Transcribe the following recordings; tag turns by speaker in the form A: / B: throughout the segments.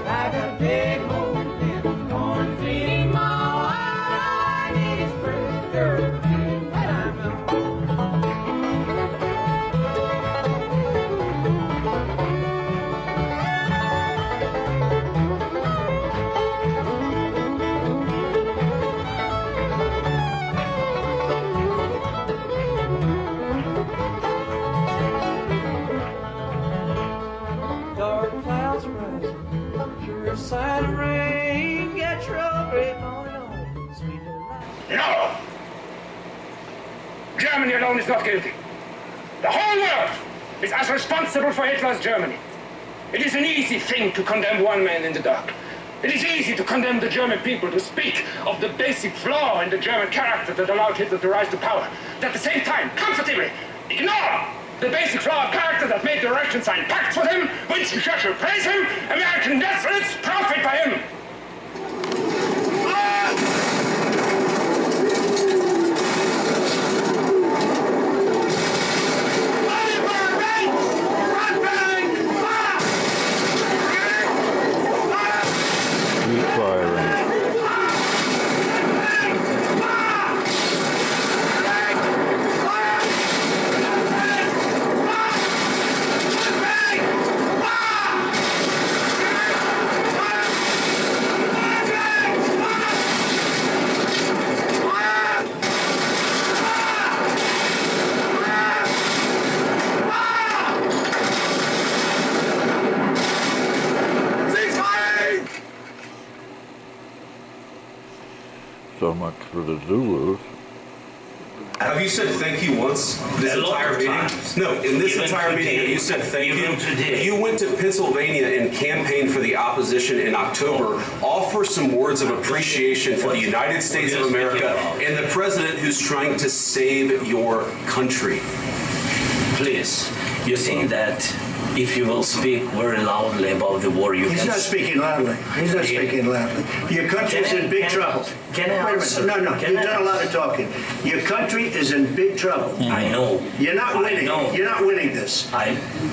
A: Like a big hole in the cornfield, all I need is pretty girl, and I know. Dark clouds rising, sure sign of rain. Get your old grapevine on, sweet delight.
B: No! Germany alone is not guilty. The whole world is as responsible for Hitler's Germany. It is an easy thing to condemn one man in the dark. It is easy to condemn the German people, to speak of the basic flaw in the German character that allowed Hitler to rise to power. But at the same time, comfortably ignore the basic flaw of character that made the Russians sign pacts with him, Winston Churchill praise him, American nationalists profit by him.
C: Street firing. So much for the Zulus.
D: Have you said thank you once this entire meeting? No, in this entire meeting, you said thank you. You went to Pennsylvania and campaigned for the opposition in October. Offer some words of appreciation for the United States of America and the president who's trying to save your country.
E: Please, you think that if you will speak very loudly about the war, you
F: He's
E: can...
F: not speaking loudly. He's not speaking loudly. Your country's in big trouble.
E: Can I
F: Wait a
E: answer?
F: minute. No,
E: Can
F: you've
E: I
F: done a lot of talking. Your country is in big trouble.
E: I know.
F: You're not winning.
E: I know.
F: You're not winning this.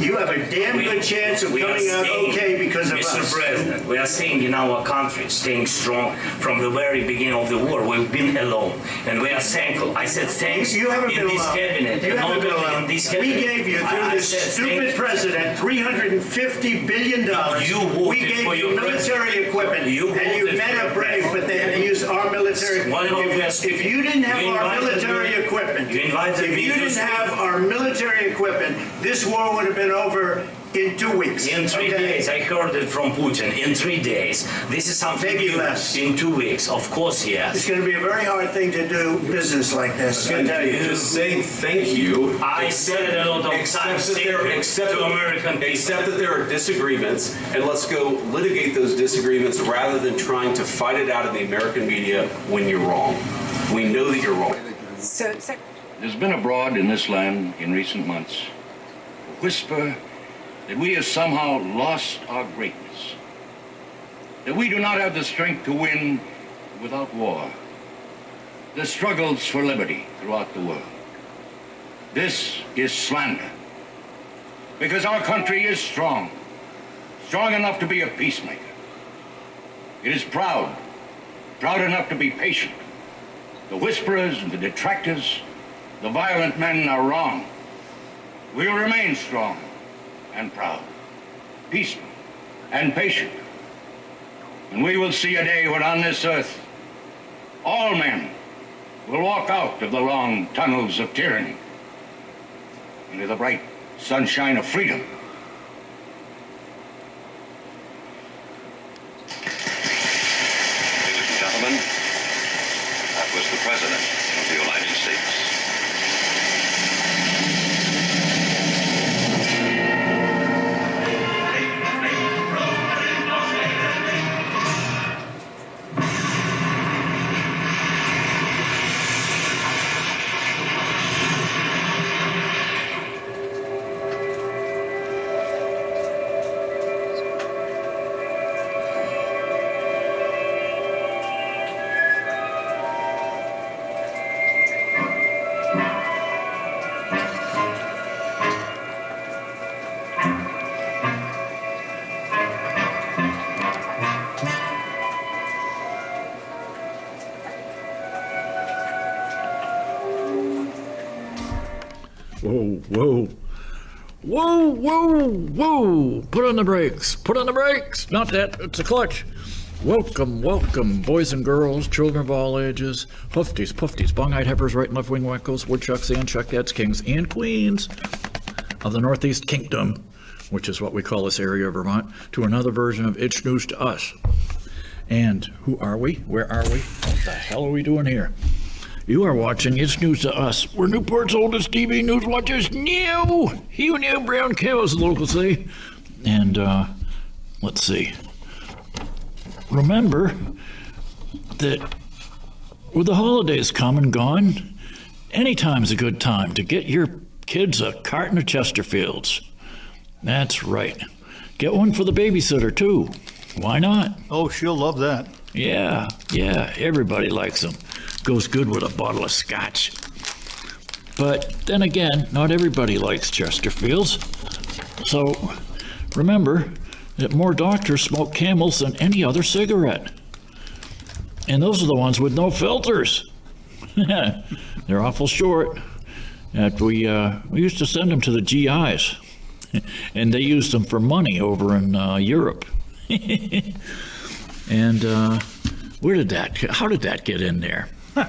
F: You have a damn good chance of coming out okay because of us.
E: Mr. President, we are staying in our country, staying strong from the very beginning of the war. We've been alone, and we are thankful. I said thanks
F: You haven't
E: in
F: been
E: this
F: alone.
E: cabinet.
F: You
E: and
F: haven't
E: not
F: been
E: only
F: alone.
E: in this
F: We
E: cabinet.
F: gave you, through
E: I
F: this
E: said
F: stupid
E: thank-
F: president, $350 billion.
E: You voted
F: We gave
E: for
F: you
E: your
F: military equipment,
E: You
F: and you
E: voted
F: men
E: for
F: are
E: your
F: brave, but they had to use our military.
E: Why don't we ask-
F: If you didn't have
E: You
F: our
E: invited
F: military
E: me-
F: equipment,
E: you invited
F: if
E: me
F: you
E: to
F: didn't
E: speak.
F: have our military equipment, this war would have been over in 2 weeks.
E: In 3
F: okay?
E: days, I heard it from Putin. In 3 days, this is something
F: Maybe
E: new.
F: less.
E: In 2 weeks, of course, yes.
F: It's going to be a very hard thing to do business like this. I tell you.
D: Just saying thank you.
E: I said a lot of times to American people.
D: Accept that there are disagreements, and let's go litigate those disagreements rather than trying to fight it out in the American media when you're wrong. We know that you're wrong.
G: There's been abroad in this land in recent months a whisper that we have somehow lost our greatness, that we do not have the strength to win without war, the struggles for liberty throughout the world. This is slander, because our country is strong enough to be a peacemaker. It is proud enough to be patient. The whisperers and the detractors, the violent men are wrong. We will remain strong and proud, peaceful and patient. And we will see a day when on this earth, all men will walk out of the long tunnels of tyranny into the bright sunshine of freedom.
H: Ladies and gentlemen, that was the President of the United States.
C: Whoa, whoa. Whoa, whoa, whoa. Put on the brakes. Put on the brakes. Not that. It's a clutch. Welcome, welcome, boys and girls, children of all ages, hoofties, pufties, bung-eyed heifers, right and left wing wackos, woodchucks, and chuckettes, kings and queens of the Northeast Kingdom, which is what we call this area of Vermont, to another version of It's News to Us. And who are we? Where are we? What the hell are we doing here? You are watching It's News to Us. We're Newport's oldest TV news watchers. New! You new brown cows, the locals say. And, let's see. Remember that with the holidays come and gone, anytime's a good time to get your kids a carton of Chesterfields. That's right. Get one for the babysitter, too. Why not?
I: Oh, she'll love that.
C: Yeah, everybody likes them. Goes good with a bottle of scotch. But then again, not everybody likes Chesterfields. So remember that more doctors smoke Camels than any other cigarette. And those are the ones with no filters. They're awful short. We used to send them to the GIs, and they used them for money over in Europe. And how did that get in there? I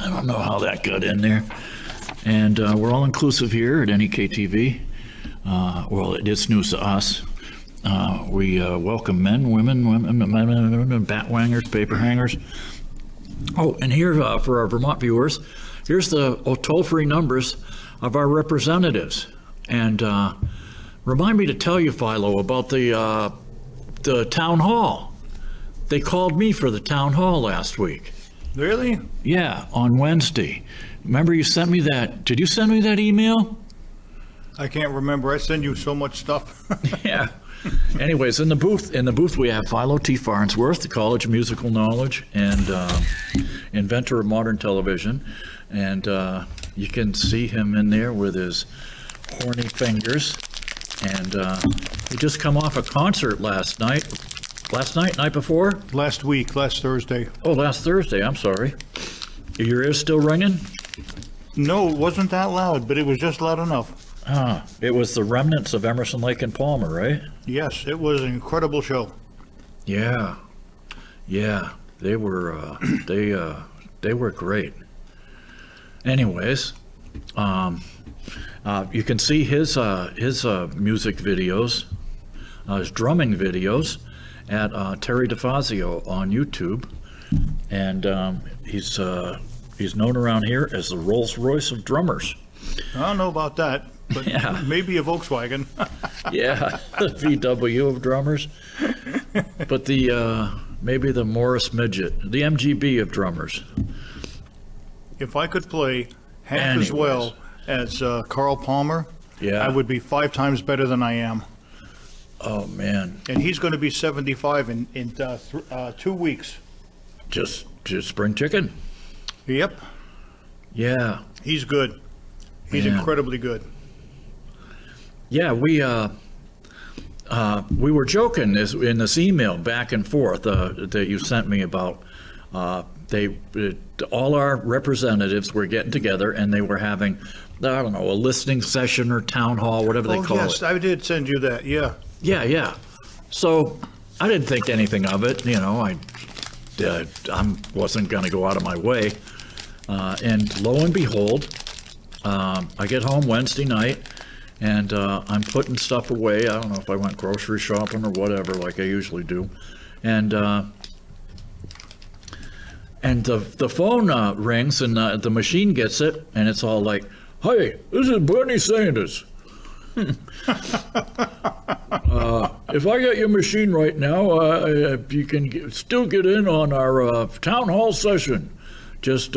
C: don't know how that got in there. And we're all inclusive here at NEKTV. Well, it is news to us. We welcome men, women, batwangers, paper hangers. Oh, and here for our Vermont viewers, here's the toll-free numbers of our representatives. And remind me to tell you, Philo, about the town hall. They called me for the town hall last week.
I: Really?
C: Yeah, on Wednesday. Remember you sent me that? Did you send me that email?
I: I can't remember. I send you so much stuff.
C: Yeah. Anyways, in the booth we have Philo T. Farnsworth, the College of Musical Knowledge and inventor of modern television. And you can see him in there with his horny fingers. And he just come off a concert last night. Night before?
I: Last Thursday.
C: Oh, last Thursday, I'm sorry. Your ears still ringing?
I: No, it wasn't that loud, but it was just loud enough.
C: It was the remnants of Emerson, Lake and Palmer, right?
I: Yes, it was an incredible show.
C: Yeah, they were they were great. Anyways, you can see his music videos, his drumming videos at Terry DeFazio on YouTube, and he's known around here as the Rolls Royce of drummers.
I: I don't know about that, but
C: Yeah.
I: maybe a Volkswagen.
C: Yeah, the VW of drummers, but maybe the Morris Midget, the MGB of drummers.
I: If I could play half
C: Anyways.
I: as well as Carl Palmer,
C: Yeah.
I: I would be 5 times better than I am.
C: Oh man,
I: And he's going to be 75 in 2 weeks.
C: just spring chicken.
I: Yep,
C: Yeah,
I: he's good. He's
C: Man.
I: incredibly good.
C: yeah. We were joking in this email back and forth that you sent me about. All our representatives were getting together and they were having, I don't know, a listening session or town hall, whatever they call
I: yes,
C: it.
I: I did send you that, yeah.
C: Yeah. So I didn't think anything of it. You know, I wasn't going to go out of my way. And lo and behold, I get home Wednesday night and I'm putting stuff away. I don't know if I went grocery shopping or whatever, like I usually do. And the phone rings and the machine gets it and it's all like, "Hey, this is Bernie Sanders. If I got your machine right now, you can still get in on our town hall session. Just,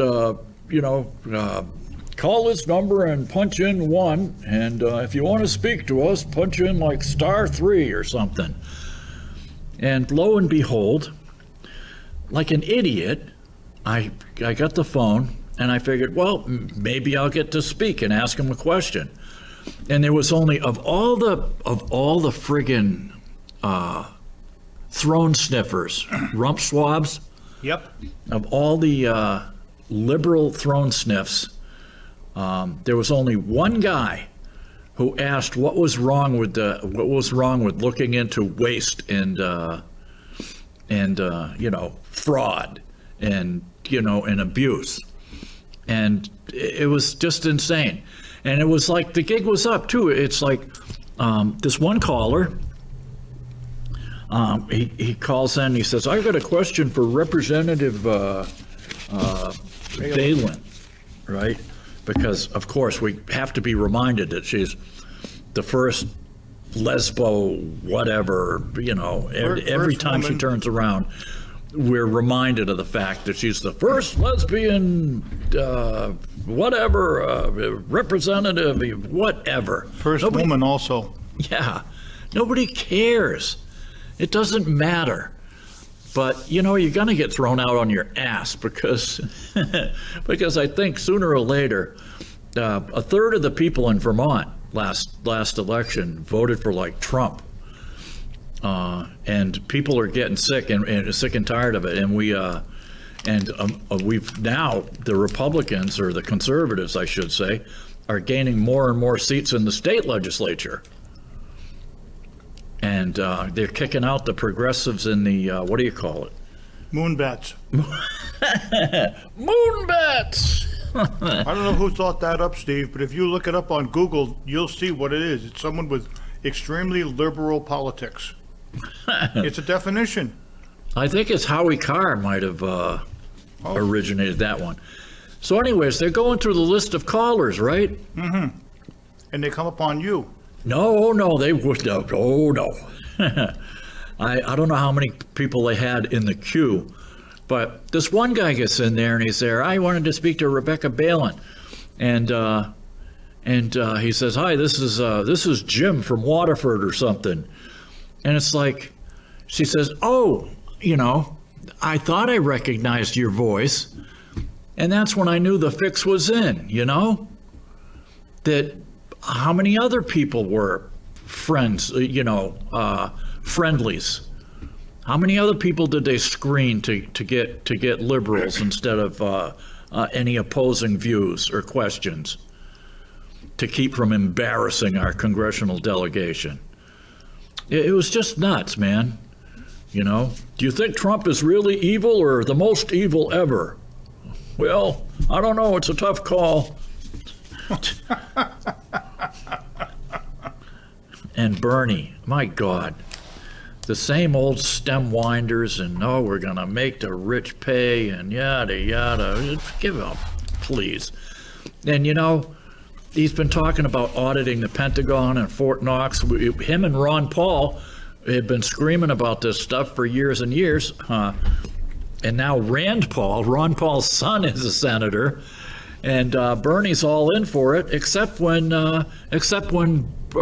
C: call this number and punch in 1. And if you want to speak to us, punch in like *3 or something." And lo and behold, like an idiot, I got the phone and I figured, well, maybe I'll get to speak and ask him a question. And there was only of all the friggin' throne sniffers, rump swabs,
I: Yep.
C: of all the liberal throne sniffs, there was only one guy who asked what was wrong with looking into waste and fraud and abuse, and it was just insane. And it was like the gig was up too. It's like this one caller. He calls in. He says, "I've got a question for Representative Balin," right? Because of course we have to be reminded that she's the first lesbo whatever. Every time she turns around, we're reminded of the fact that she's the first lesbian representative, whatever.
I: First woman also.
C: Yeah, nobody cares. It doesn't matter. But, you're going to get thrown out on your ass because I think sooner or later, a third of the people in Vermont last election voted for like Trump. And people are getting sick and sick and tired of it. And we've now, the Republicans, or the conservatives, I should say, are gaining more and more seats in the state legislature. And they're kicking out the progressives in the, what do you call it?
I: Moonbats.
C: Moonbats!
I: I don't know who thought that up, Steve, but if you look it up on Google, you'll see what it is. It's someone with extremely liberal politics. It's a definition.
C: I think it's Howie Carr might have originated that one. So anyways, they're going through the list of callers, right?
I: Mm-hmm. And they come upon you.
C: No, they would not. Oh, no. I don't know how many people they had in the queue, but this one guy gets in there and he's there. I wanted to speak to Rebecca Balin, and he says, "Hi, this is Jim from Waterford or something," and it's like, she says, "Oh, I thought I recognized your voice," and that's when I knew the fix was in. That. How many other people were friends, friendlies? How many other people did they screen to get liberals instead of any opposing views or questions to keep from embarrassing our congressional delegation? It was just nuts, man. Do you think Trump is really evil or the most evil ever? Well, I don't know. It's a tough call. And Bernie, my God, the same old stem winders and we're going to make the rich pay and yada, yada. Give up, please. And, he's been talking about auditing the Pentagon and Fort Knox. Him and Ron Paul had been screaming about this stuff for years and years. And now Ron Paul's son, is a senator. And Bernie's all in for it, except when a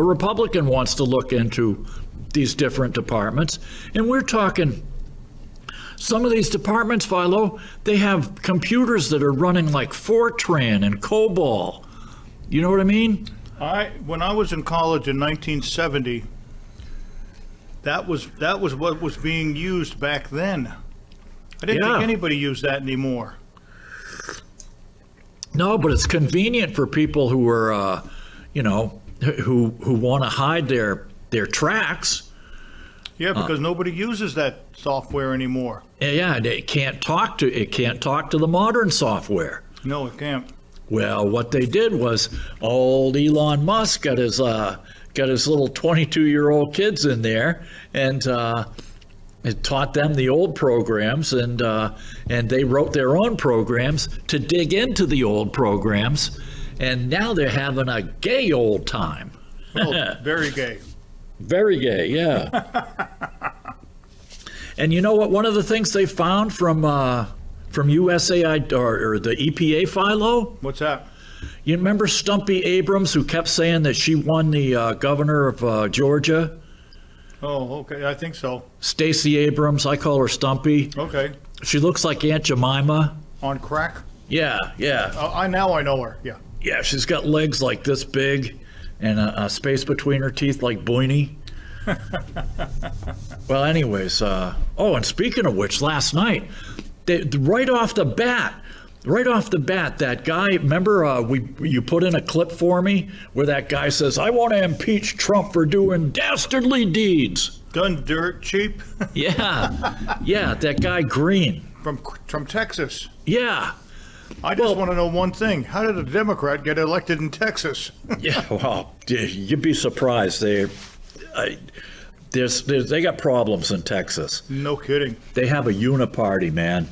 C: Republican wants to look into these different departments. And we're talking, some of these departments, Philo, they have computers that are running like Fortran and COBOL. You know what I mean?
I: When I was in college in 1970, that was what was being used back then. I didn't think anybody used that anymore.
C: No, but it's convenient for people who are, who want to hide their tracks.
I: Yeah, because nobody uses that software anymore.
C: Yeah, it can't talk to the modern software.
I: No, it can't.
C: Well, what they did was old Elon Musk got his little 22-year-old kids in there and it taught them the old programs, and they wrote their own programs to dig into the old programs, and now they're having a gay old time.
I: Oh, very gay.
C: Very gay, yeah. And you know what? One of the things they found from USAID or the EPA, Philo?
I: What's that?
C: You remember Stumpy Abrams, who kept saying that she won the governor of Georgia?
I: Oh, okay. I think so.
C: Stacey Abrams. I call her Stumpy.
I: Okay.
C: She looks like Aunt Jemima.
I: On crack?
C: Yeah.
I: I know her. Yeah.
C: Yeah, she's got legs like this big and a space between her teeth like Boiney. Well, anyways, and speaking of which, last night, right off the bat, right off the bat, that guy, remember you put in a clip for me where that guy says, I want to impeach Trump for doing dastardly deeds.
I: Done dirt cheap.
C: Yeah, that guy Green.
I: From Texas.
C: Yeah.
I: I just want to know one thing. How did a Democrat get elected in Texas?
C: Yeah, well, you'd be surprised. They got problems in Texas.
I: No kidding.
C: They have a uniparty, man.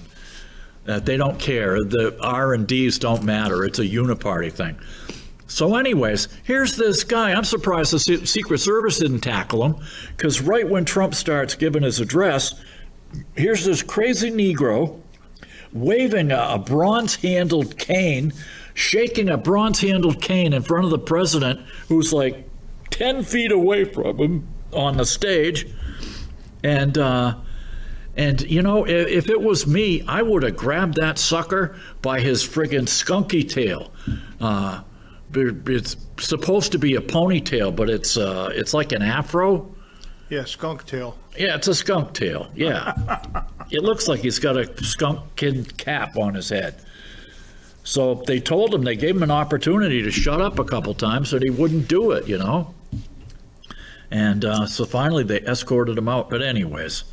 C: They don't care. The R&Ds don't matter. It's a uniparty thing. So anyways, here's this guy. I'm surprised the Secret Service didn't tackle him, because right when Trump starts giving his address, here's this crazy Negro waving a bronze-handled cane, shaking a bronze-handled cane in front of the president, who's like 10 feet away from him on the stage. And you know, if it was me, I would have grabbed that sucker by his friggin' skunky tail. It's supposed to be a ponytail, but it's like an afro.
I: Yeah, skunk tail.
C: Yeah, it's a skunk tail. Yeah. It looks like he's got a skunk kid cap on his head. So they told him, they gave him an opportunity to shut up a couple times, but he wouldn't do it, you know. And so finally they escorted him out. But anyways,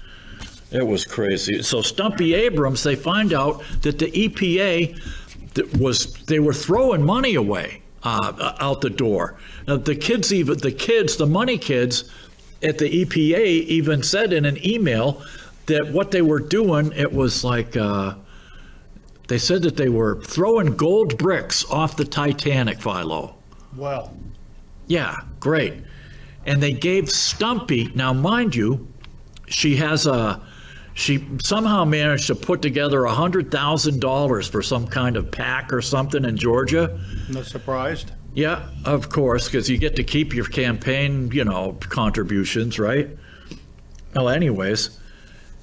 C: it was crazy. So Stumpy Abrams, they find out that the EPA they were throwing money away out the door. The money kids at the EPA even said in an email that what they were doing, it was like, they said that they were throwing gold bricks off the Titanic, Philo.
I: Wow.
C: Yeah, great. And they gave Stumpy, now mind you, she somehow managed to put together $100,000 for some kind of PAC or something in Georgia.
I: Not surprised.
C: Yeah, of course, because you get to keep your campaign, contributions, right? Well, anyways,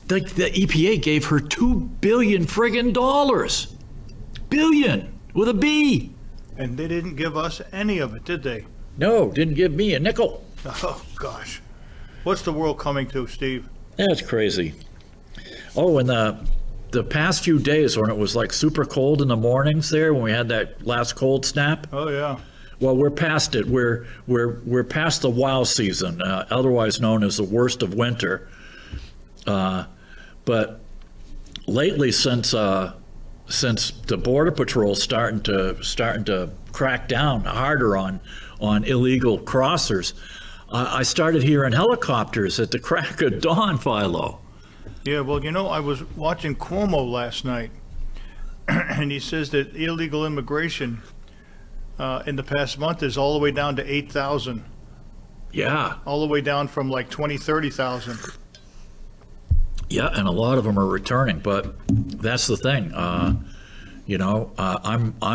C: the EPA gave her $2 billion friggin' dollars. Billion, with a B.
I: And they didn't give us any of it, did they?
C: No, didn't give me a nickel.
I: Oh, gosh. What's the world coming to, Steve?
C: That's crazy. Oh, and the past few days when it was like super cold in the mornings there, when we had that last cold snap.
I: Oh, yeah.
C: Well, we're past it. We're past the wow season, otherwise known as the worst of winter. But lately, since the Border Patrol starting to crack down harder on illegal crossers, I started hearing helicopters at the crack of dawn, Philo.
I: Yeah, well, I was watching Cuomo last night, and he says that illegal immigration in the past month is all the way down to 8,000.
C: Yeah.
I: All the way down from like 20, 30,000.
C: Yeah, and a lot of them are returning, but that's the thing. I'm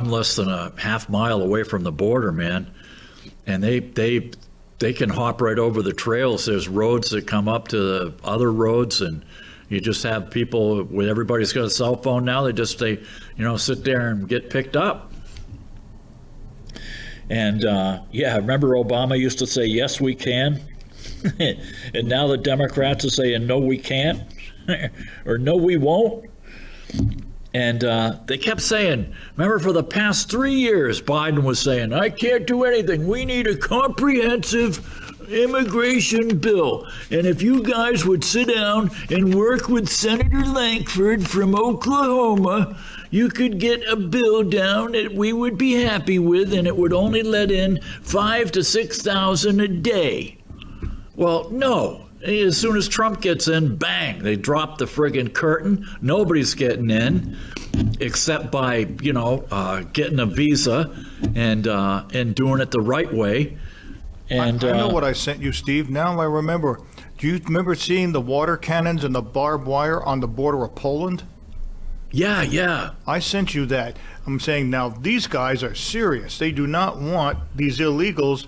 C: less than a half mile away from the border, man, and they can hop right over the trails. There's roads that come up to the other roads, and you just have people. When everybody's got a cell phone now, they sit there and get picked up. And remember Obama used to say, "Yes, we can," and now the Democrats are saying, "No, we can't," or "No, we won't." And they kept saying, remember for the past 3 years, Biden was saying, I can't do anything. We need a comprehensive immigration bill. And if you guys would sit down and work with Senator Lankford from Oklahoma, you could get a bill down that we would be happy with, and it would only let in 5,000 to 6,000 a day. Well, no. As soon as Trump gets in, bang, they drop the friggin' curtain. Nobody's getting in except by, getting a visa and doing it the right way. And
I: I know what I sent you, Steve. Now I remember. Do you remember seeing the water cannons and the barbed wire on the border of Poland?
C: Yeah.
I: I sent you that. I'm saying now these guys are serious. They do not want these illegals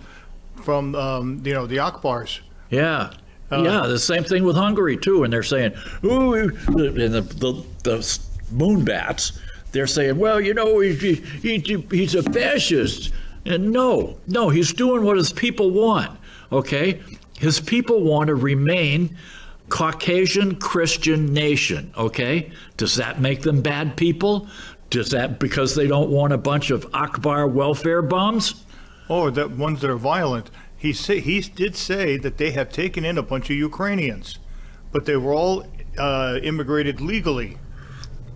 I: from, the Akbars.
C: Yeah. The same thing with Hungary too, and they're saying, "Ooh," and the moon bats, they're saying, "Well, he's a fascist," and no, he's doing what his people want. Okay, his people want to remain Caucasian Christian nation. Okay, does that make them bad people? Does that because they don't want a bunch of Akbar welfare bums?
I: Or the ones that are violent. He did say that they have taken in a bunch of Ukrainians, but they were all immigrated legally.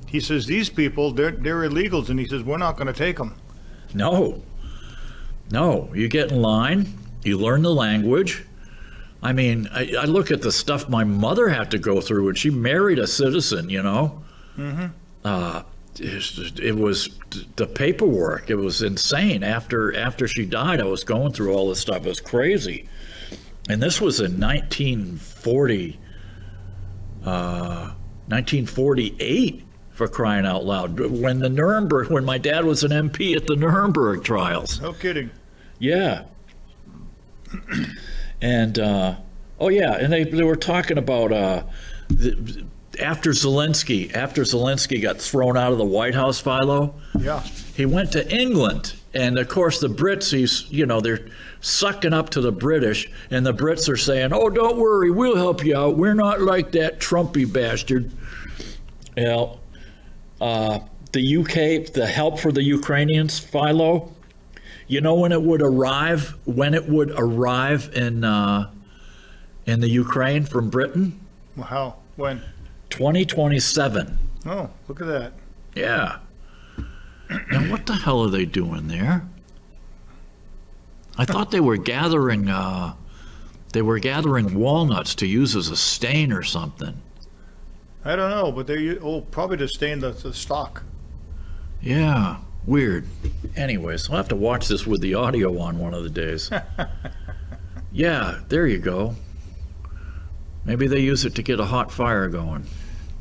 I: He says these people, they're illegals, and he says we're not going to take them.
C: No. You get in line, you learn the language. I mean, I look at the stuff my mother had to go through, and she married a citizen, you know? Mm-hmm. It was the paperwork. It was insane. After she died, I was going through all this stuff. It was crazy. And this was in 1948, for crying out loud, when my dad was an MP at the Nuremberg trials.
I: No kidding.
C: Yeah. And and they were talking about after Zelensky got thrown out of the White House, Philo.
I: Yeah.
C: He went to England, and of course the Brits, they're sucking up to the British, and the Brits are saying, "Oh, don't worry, we'll help you out. We're not like that Trumpy bastard." Well, the UK, the help for the Ukrainians, Philo. You know when it would arrive? When it would arrive in the Ukraine from Britain?
I: Well, how? When?
C: 2027.
I: Oh, look at that.
C: Yeah. And what the hell are they doing there? I thought they were gathering walnuts to use as a stain or something.
I: I don't know, but they probably to stain the stock.
C: Yeah. Weird. Anyways, I'll have to watch this with the audio on one of the days. Yeah, there you go. Maybe they use it to get a hot fire going.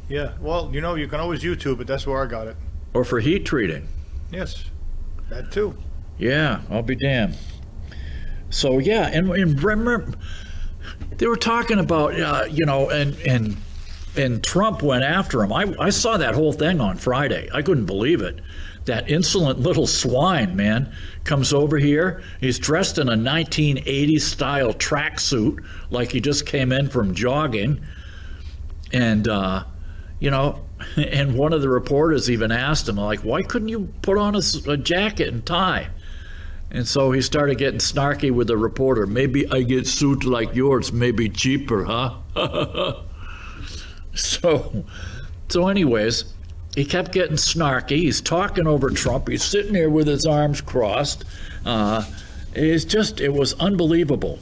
I: Yeah, well, you can always YouTube it. That's where I got it.
C: Or for heat treating.
I: Yes, that too.
C: Yeah, I'll be damned. So, yeah, and remember, they were talking about, and Trump went after him. I saw that whole thing on Friday. I couldn't believe it. That insolent little swine, man, comes over here. He's dressed in a 1980s style tracksuit, like he just came in from jogging. And, and one of the reporters even asked him, like, why couldn't you put on a jacket and tie? And so he started getting snarky with the reporter. Maybe I get suit like yours, maybe cheaper, huh? So anyways, he kept getting snarky. He's talking over Trump. He's sitting there with his arms crossed. It was unbelievable.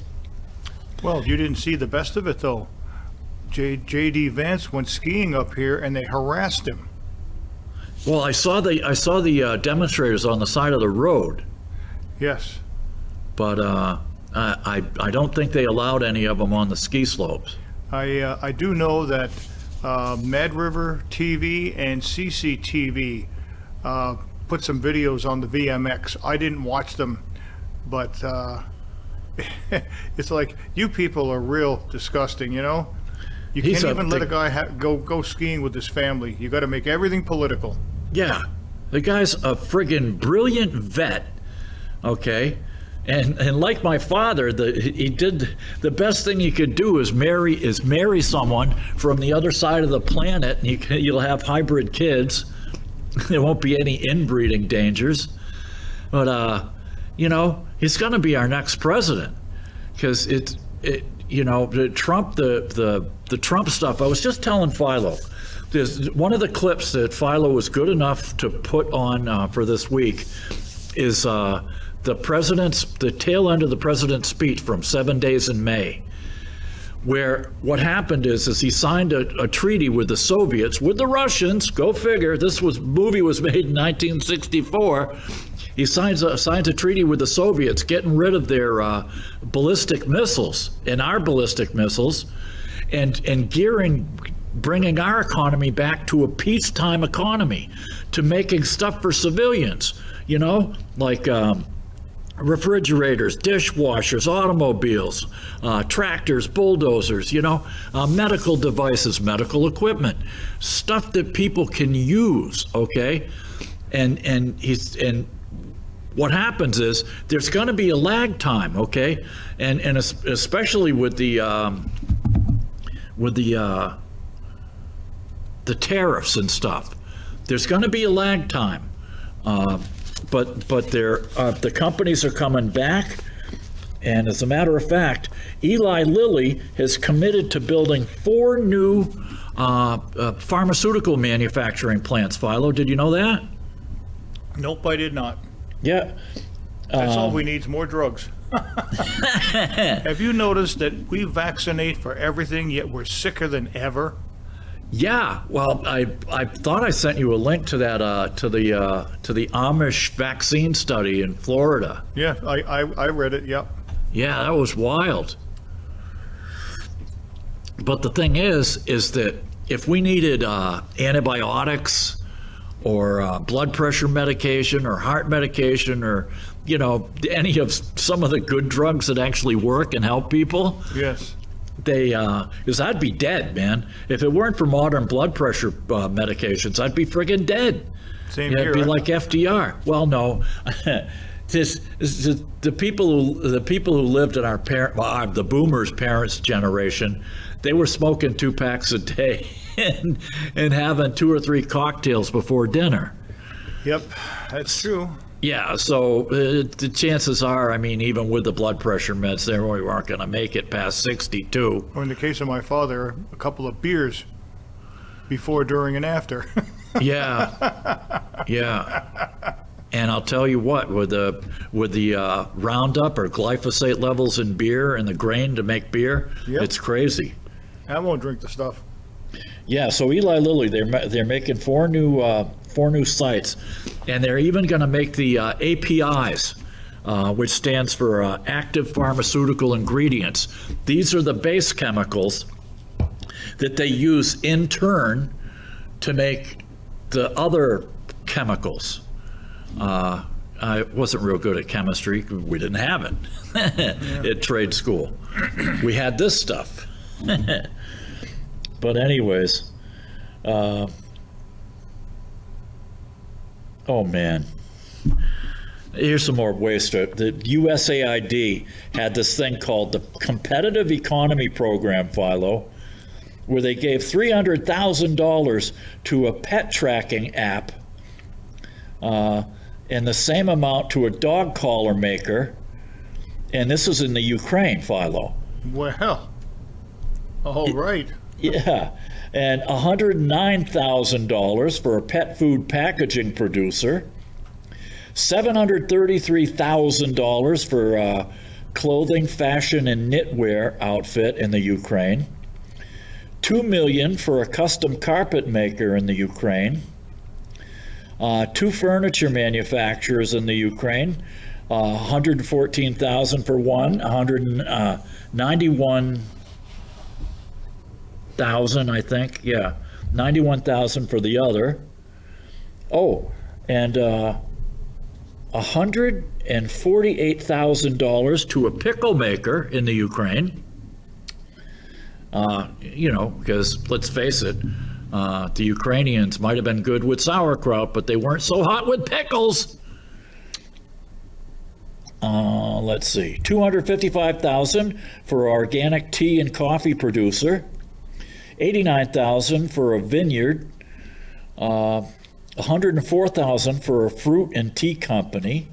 I: Well, you didn't see the best of it, though. J.D. Vance went skiing up here, and they harassed him.
C: Well, I saw the demonstrators on the side of the road.
I: Yes.
C: But I don't think they allowed any of them on the ski slopes.
I: I do know that Mad River TV and CCTV put some videos on the VMX. I didn't watch them, but it's like, you people are real disgusting, you know? You can't even let a guy go skiing with his family. You got to make everything political.
C: Yeah. The guy's a friggin' brilliant vet, okay? And like my father, he did the best thing you could do is marry someone from the other side of the planet, and you'll have hybrid kids. There won't be any inbreeding dangers. But he's going to be our next president, because the Trump stuff. I was just telling Philo, there's one of the clips that Philo was good enough to put on for this week is the tail end of the president's speech from 7 Days in May, where what happened is he signed a treaty with the Soviets, with the Russians. Go figure. Movie was made in 1964. He signs a treaty with the Soviets, getting rid of their ballistic missiles and our ballistic missiles, and bringing our economy back to a peacetime economy, to making stuff for civilians, like refrigerators, dishwashers, automobiles, tractors, bulldozers, medical devices, medical equipment, stuff that people can use, okay? And what happens is there's going to be a lag time, okay? And especially with the tariffs and stuff. there's going to be a lag time, but the companies are coming back. And as a matter of fact, Eli Lilly has committed to building 4 new pharmaceutical manufacturing plants. Philo, did you know that?
I: Nope, I did not.
C: Yeah.
I: That's all we need is more drugs. Have you noticed that we vaccinate for everything, yet we're sicker than ever?
C: Yeah. Well, I thought I sent you a link to that to the Amish vaccine study in Florida.
I: Yeah, I read it. Yep.
C: Yeah, that was wild. But the thing is that if we needed antibiotics or blood pressure medication or heart medication or, any of some of the good drugs that actually work and help people.
I: Yes.
C: Because I'd be dead, man. If it weren't for modern blood pressure medications, I'd be friggin' dead.
I: Same
C: It'd
I: here.
C: be like FDR. Well, no. The people who lived in the boomers' parents' generation, they were smoking 2 packs a day and having 2 or 3 cocktails before dinner.
I: Yep, that's true.
C: Yeah, so the chances are, even with the blood pressure meds, they weren't going to make it past 62.
I: Or in the case of my father, a couple of beers before, during, and after.
C: Yeah. And I'll tell you what, with the Roundup or glyphosate levels in beer and the grain to make beer,
I: Yep.
C: It's crazy.
I: I won't drink the stuff.
C: Yeah, so Eli Lilly, they're making 4 new sites, and they're even going to make the APIs, which stands for active pharmaceutical ingredients. These are the base chemicals that they use in turn to make the other chemicals. I wasn't real good at chemistry. We didn't have it at trade school. We had this stuff. But anyways, oh man. Here's some more waste. The USAID had this thing called the Competitive Economy Program, Philo, where they gave $300,000 to a pet tracking app and the same amount to a dog collar maker. And this is in the Ukraine, Philo.
I: Well, all right.
C: Yeah, and $109,000 for a pet food packaging producer, $733,000 for clothing, fashion, and knitwear outfit in the Ukraine, $2 million for a custom carpet maker in the Ukraine, 2 furniture manufacturers in the Ukraine, $114,000 for one, $191,000, I think. Yeah, $91,000 for the other. Oh, and $148,000 to a pickle maker in the Ukraine. Because let's face it, the Ukrainians might have been good with sauerkraut, but they weren't so hot with pickles. Let's see, $255,000 for organic tea and coffee producer, $89,000 for a vineyard, $104,000 for a fruit and tea company,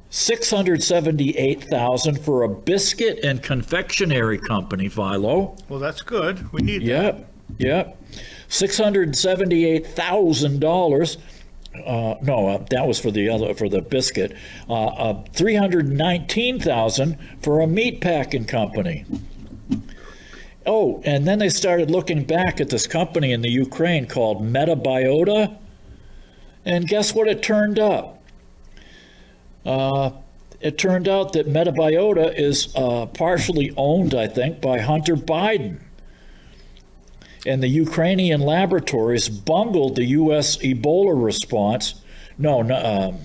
C: $678,000 for a biscuit and confectionery company, Philo.
I: Well, that's good. We need that.
C: Yep. $678,000. That was for the biscuit. $319,000 for a meat packing company. Oh, and then they started looking back at this company in the Ukraine called Metabiota, and guess what it turned up? It turned out that Metabiota is partially owned, I think, by Hunter Biden. And the Ukrainian laboratories bungled the U.S. Ebola response. The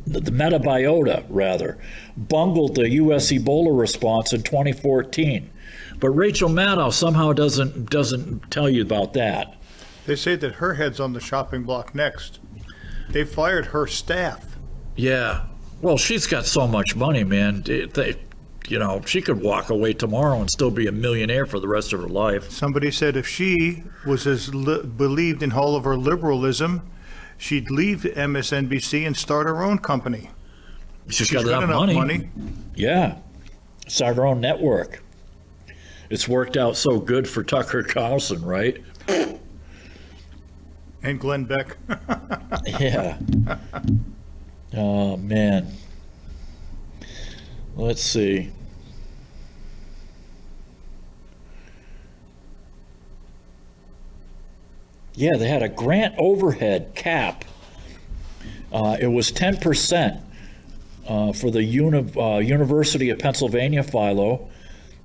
C: Metabiota, rather, bungled the U.S. Ebola response in 2014. But Rachel Maddow somehow doesn't tell you about that.
I: They say that her head's on the shopping block next. They fired her staff.
C: Yeah. Well, she's got so much money, man. she could walk away tomorrow and still be a millionaire for the rest of her life.
I: Somebody said if she was as believed in all of her liberalism, she'd leave MSNBC and start her own company.
C: She's got enough money. Yeah. Start her own network. It's worked out so good for Tucker Carlson, right?
I: And Glenn Beck.
C: Yeah. Oh, man. Let's see. Yeah, they had a grant overhead cap. It was 10% for the University of Pennsylvania, Philo,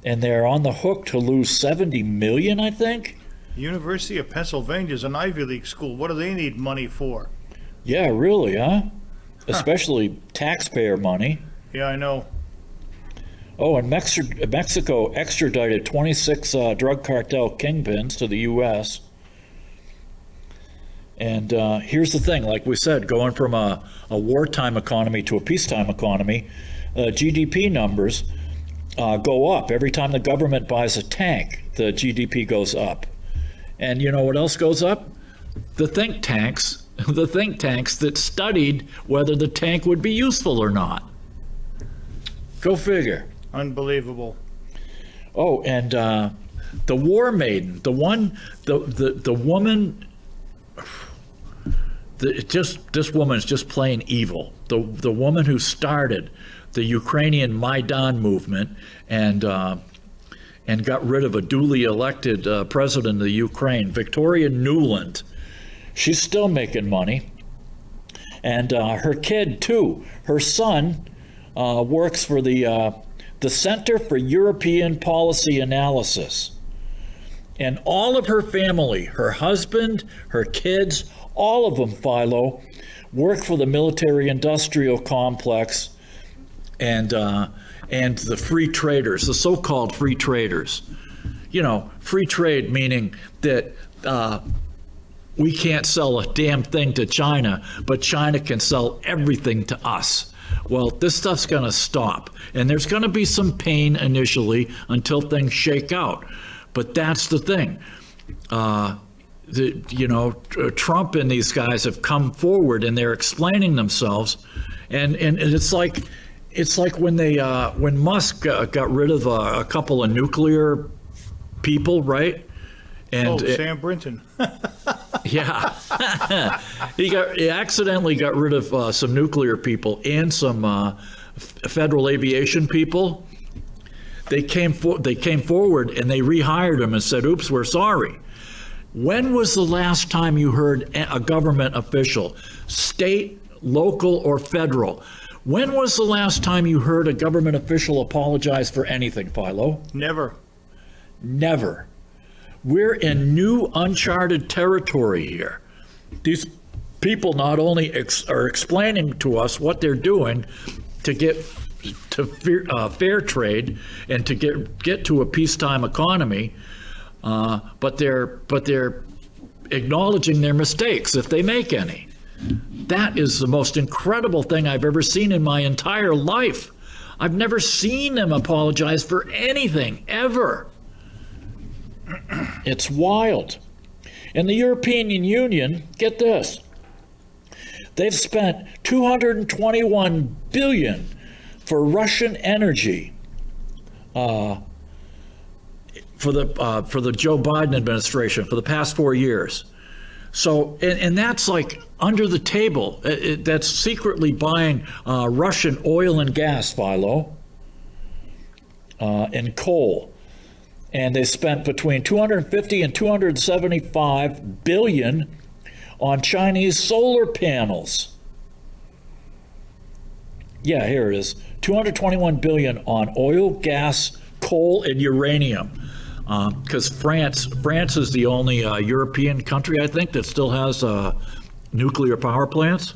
C: and they're on the hook to lose $70 million, I think.
I: University of Pennsylvania is an Ivy League school. What do they need money for?
C: Yeah, really, huh? Especially taxpayer money.
I: Yeah, I know.
C: Oh, and Mexico extradited 26 drug cartel kingpins to the U.S. And here's the thing, like we said, going from a wartime economy to a peacetime economy, GDP numbers go up. Every time the government buys a tank, the GDP goes up. And you know what else goes up? The think tanks that studied whether the tank would be useful or not. Go figure.
I: Unbelievable.
C: Oh, and the War Maiden, the woman, this woman's just plain evil. The woman who started the Ukrainian Maidan movement and got rid of a duly elected president of the Ukraine, Victoria Nuland. She's still making money. And her kid, too. Her son works for the Center for European Policy Analysis. And all of her family, her husband, her kids, all of them, Philo, work for the military-industrial complex and the free traders, the so-called free traders. Free trade meaning that we can't sell a damn thing to China, but China can sell everything to us. Well, this stuff's going to stop, and there's going to be some pain initially until things shake out. But that's the thing. Trump and these guys have come forward and they're explaining themselves, and it's like when Musk got rid of a couple of nuclear people, right? And
I: Sam Brinton.
C: Yeah, he accidentally got rid of some nuclear people and some federal aviation people. They came forward and they rehired him and said, "Oops, we're sorry." When was the last time you heard a government official, state, local, or federal? When was the last time you heard a government official apologize for anything, Philo?
I: Never.
C: Never. We're in new uncharted territory here. These people not only are explaining to us what they're doing to get to fair trade and to get to a peacetime economy, but they're acknowledging their mistakes if they make any. That is the most incredible thing I've ever seen in my entire life. I've never seen them apologize for anything, ever. It's wild. And the European Union, get this, they've spent $221 billion for Russian energy for the Joe Biden administration for the past 4 years. So, and that's like under the table. That's secretly buying Russian oil and gas, Philo, and coal. And they spent between 250 and 275 billion on Chinese solar panels. Yeah, here it is. 221 billion on oil, gas, coal, and uranium. Because France is the only European country, I think, that still has nuclear power plants.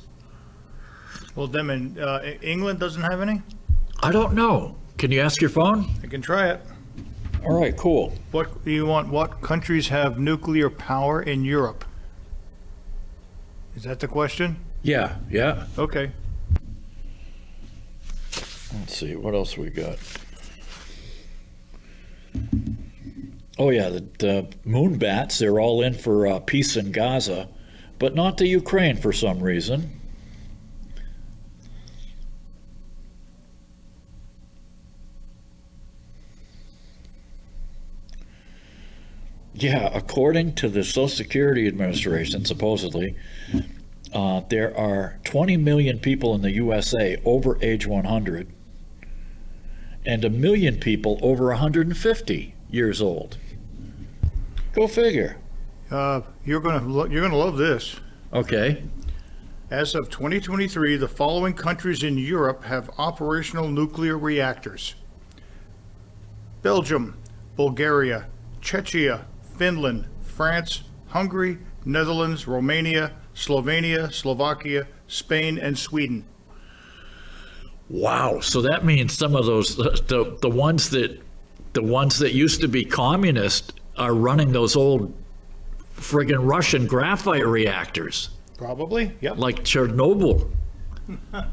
I: Well, them in England doesn't have any?
C: I don't know. Can you ask your phone?
I: I can try it.
C: All right, cool.
I: What do you want? What countries have nuclear power in Europe? Is that the question?
C: Yeah.
I: Okay.
C: Let's see, what else we got? Oh yeah, the Moonbats, they're all in for peace in Gaza, but not the Ukraine for some reason. Yeah, according to the Social Security Administration, supposedly, there are 20 million people in the USA over age 100 and 1 million people over 150 years old. Go figure.
I: You're gonna love this.
C: Okay.
I: As of 2023, the following countries in Europe have operational nuclear reactors: Belgium, Bulgaria, Czechia, Finland, France, Hungary, Netherlands, Romania, Slovenia, Slovakia, Spain, and Sweden.
C: Wow. So that means some of those the ones that used to be communist are running those old friggin' Russian graphite reactors.
I: Probably, yep.
C: Like Chernobyl.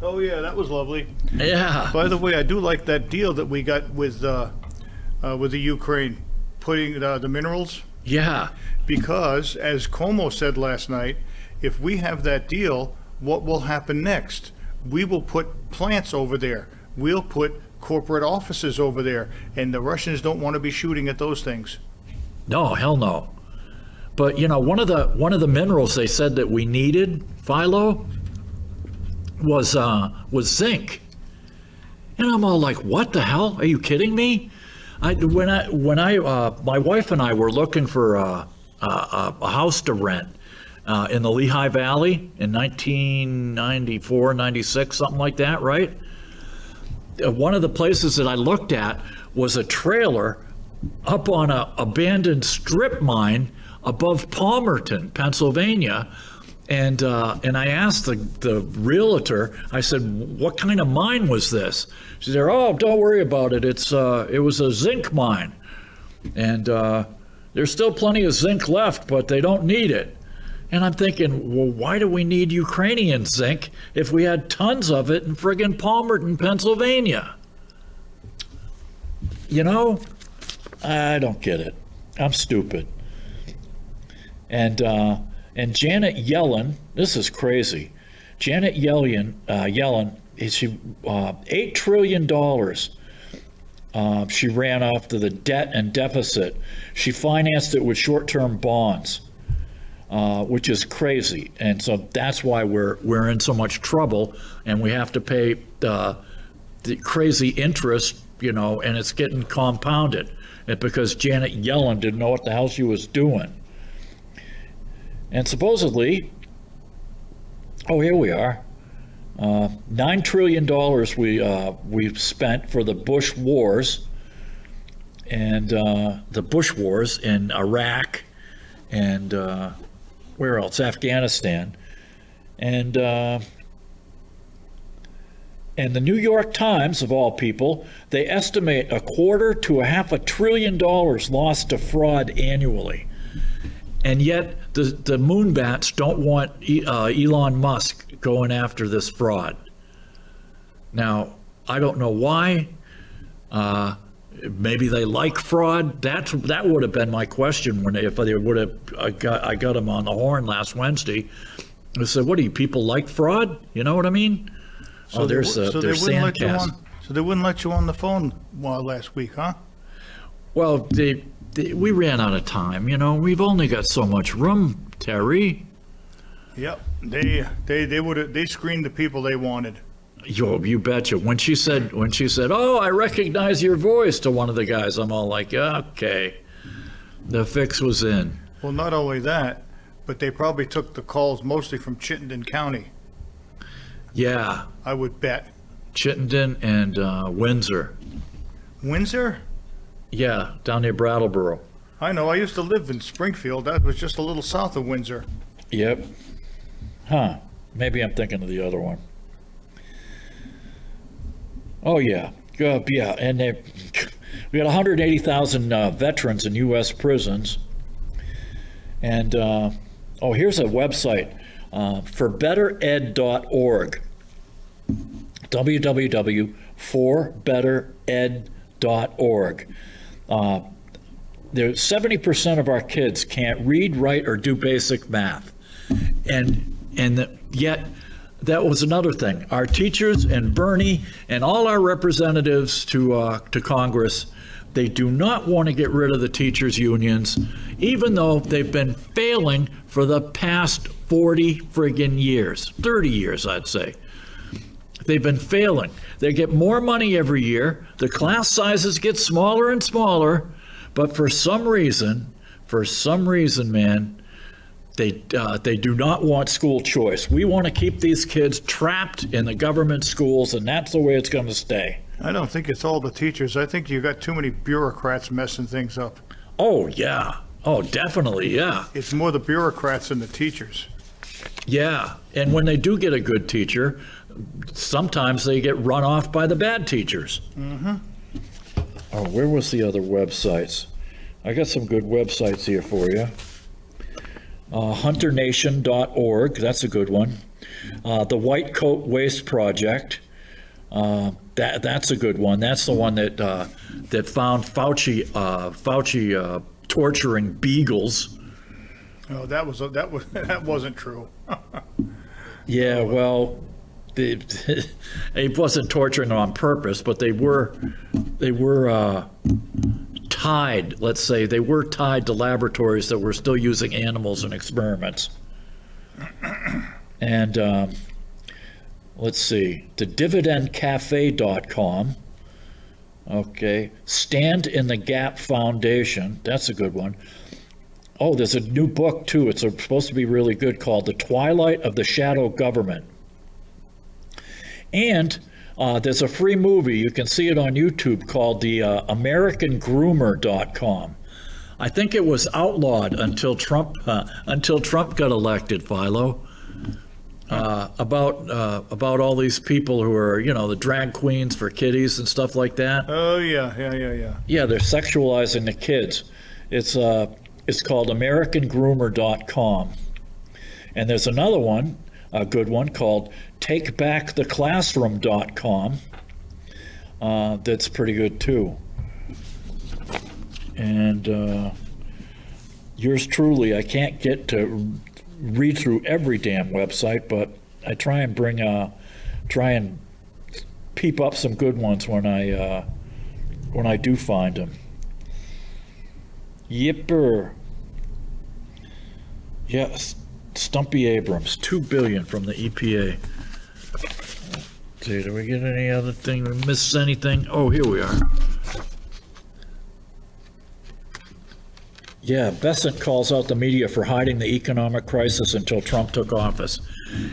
I: Oh yeah, that was lovely.
C: Yeah.
I: By the way, I do like that deal that we got with the Ukraine, putting the minerals.
C: Yeah.
I: Because, as Como said last night, if we have that deal, what will happen next? We will put plants over there. We'll put corporate offices over there, and the Russians don't want to be shooting at those things.
C: No, hell no. But you know, one of the minerals they said that we needed, Philo, was zinc. And I'm all like, what the hell? Are you kidding me? When my wife and I were looking for a house to rent in the Lehigh Valley in 1994, 96, something like that, right? One of the places that I looked at was a trailer up on an abandoned strip mine above Palmerton, Pennsylvania. And I asked the realtor, I said, what kind of mine was this? She said, oh, don't worry about it. It was a zinc mine. And there's still plenty of zinc left, but they don't need it. And I'm thinking, well, why do we need Ukrainian zinc if we had tons of it in friggin' Palmerton, Pennsylvania? You know, I don't get it. I'm stupid. And Janet Yellen, this is crazy. Janet Yellen, she $8 trillion. She ran off to the debt and deficit. She financed it with short-term bonds, which is crazy. And so that's why we're in so much trouble, and we have to pay the crazy interest, you know, and it's getting compounded. And because Janet Yellen didn't know what the hell she was doing. And supposedly, oh, here we are, $9 trillion we've spent for the Bush wars, and the Bush wars in Iraq, and where else? Afghanistan, and the New York Times, of all people, they estimate $250 to $500 billion lost to fraud annually. And yet, the Moonbats don't want Elon Musk going after this fraud. Now, I don't know why. Maybe they like fraud. That would have been my question if they would have. I got him on the horn last Wednesday. I said, "What do you people like fraud? You know what I mean?"
I: So
C: there's Sandcast.
I: So they wouldn't let you on the phone last week, huh?
C: Well, we ran out of time. You know, we've only got so much room, Terry.
I: Yep, they screened the people they wanted.
C: You betcha. When she said, "Oh, I recognize your voice," to one of the guys, I'm all like, "Okay, the fix was in."
I: Well, not only that, but they probably took the calls mostly from Chittenden County.
C: Yeah,
I: I would bet.
C: Chittenden and Windsor.
I: Windsor?
C: Yeah, down near Brattleboro.
I: I know. I used to live in Springfield. That was just a little south of Windsor.
C: Yep. Huh. Maybe I'm thinking of the other one. Oh, yeah. Yeah, and we got 180,000 veterans in U.S. prisons. And, here's a website, forbettered.org. www.forbettered.org. There's 70% of our kids can't read, write, or do basic math. Yet, that was another thing. Our teachers and Bernie and all our representatives to Congress, they do not want to get rid of the teachers' unions, even though they've been failing for the past 40 friggin' years, 30 years, I'd say. They've been failing. They get more money every year. The class sizes get smaller and smaller. But for some reason, man, they do not want school choice. We want to keep these kids trapped in the government schools, and that's the way it's going to stay.
I: I don't think it's all the teachers. I think you got too many bureaucrats messing things up.
C: Oh, yeah. Oh, definitely, yeah.
I: It's more the bureaucrats than the teachers.
C: Yeah, and when they do get a good teacher, sometimes they get run off by the bad teachers. Mm-hmm. Oh, where was the other websites? I got some good websites here for you. HunterNation.org, that's a good one. The White Coat Waste Project, that's a good one. That's the one that found Fauci torturing beagles.
I: Oh, that wasn't true.
C: Yeah, well, it wasn't torturing them on purpose, but they were tied. Let's say they were tied to laboratories that were still using animals in experiments. And let's see, the dividendcafe.com. Okay, Stand in the Gap Foundation. That's a good one. Oh, there's a new book too. It's supposed to be really good, called The Twilight of the Shadow Government. And there's a free movie. You can see it on YouTube called the AmericanGroomer.com. I think it was outlawed until Trump got elected, Philo. About all these people who are, the drag queens for kiddies and stuff like that.
I: Oh yeah.
C: Yeah, they're sexualizing the kids. It's called AmericanGroomer.com. And there's another one, a good one, called TakeBackTheClassroom.com. That's pretty good too. And yours truly, I can't get to read through every damn website, but I try and peep up some good ones when I do find them. Yipper. Yes, Stumpy Abrams, $2 billion from the EPA. Let's see, do we get any other thing? Did we miss anything? Oh, here we are. Yeah, Besant calls out the media for hiding the economic crisis until Trump took office.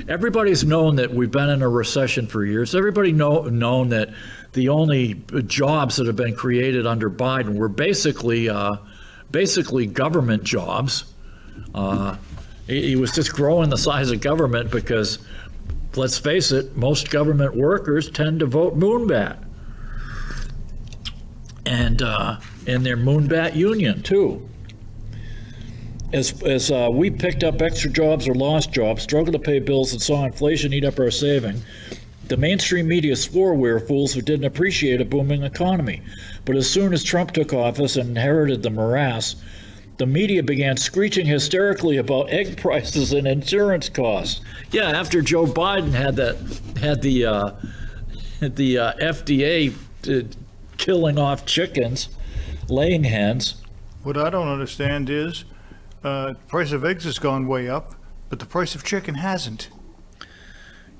C: Everybody's known that we've been in a recession for years. Everybody known that the only jobs that have been created under Biden were basically government jobs. He was just growing the size of government because, let's face it, most government workers tend to vote Moonbat. And their Moonbat union, too. As we picked up extra jobs or lost jobs, struggled to pay bills, and saw inflation eat up our saving, the mainstream media swore we were fools who didn't appreciate a booming economy. But as soon as Trump took office and inherited the morass, the media began screeching hysterically about egg prices and insurance costs. Yeah, after Joe Biden had the FDA killing off chickens, laying hens.
I: What I don't understand is the price of eggs has gone way up, but the price of chicken hasn't.